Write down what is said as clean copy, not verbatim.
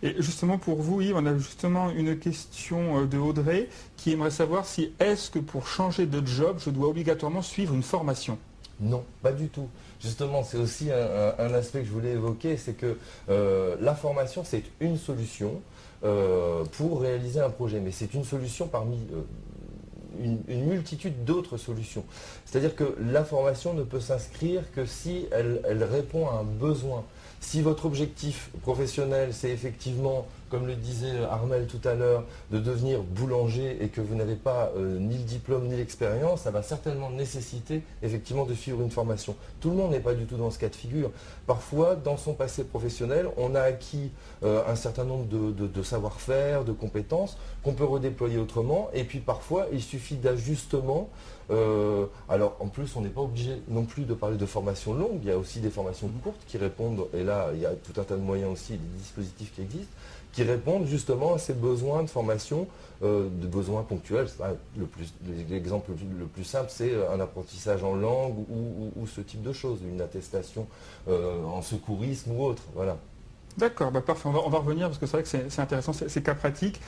Et justement pour vous, Yves, on a justement une question de Audrey qui aimerait savoir si est-ce que pour changer de job, je dois obligatoirement suivre une formation? Non, pas du tout. Justement, c'est aussi un aspect que je voulais évoquer, c'est que la formation, c'est une solution pour réaliser un projet, mais c'est une solution parmi une multitude d'autres solutions. C'est-à-dire que la formation ne peut s'inscrire que si elle répond à un besoin. Si votre objectif professionnel, c'est effectivement, comme le disait Armel tout à l'heure, de devenir boulanger et que vous n'avez pas ni le diplôme ni l'expérience, ça va certainement nécessiter effectivement de suivre une formation. Tout le monde n'est pas du tout dans ce cas de figure. Parfois, dans son passé professionnel, on a acquis un certain nombre de savoir-faire, de compétences qu'on peut redéployer autrement. Et puis parfois, il suffit d'ajustements. Alors en plus, on n'est pas obligé non plus de parler de formation longue. Il y a aussi des formations courtes qui répondent, et là, il y a tout un tas de moyens aussi, des dispositifs qui existent, qui répondent justement à ces besoins de formation, de besoins ponctuels. L'exemple le plus simple, c'est un apprentissage en langue ou ce type de choses, une attestation en secourisme ou autre. Voilà. D'accord, bah parfait, on va revenir parce que c'est vrai que c'est intéressant, c'est cas pratique.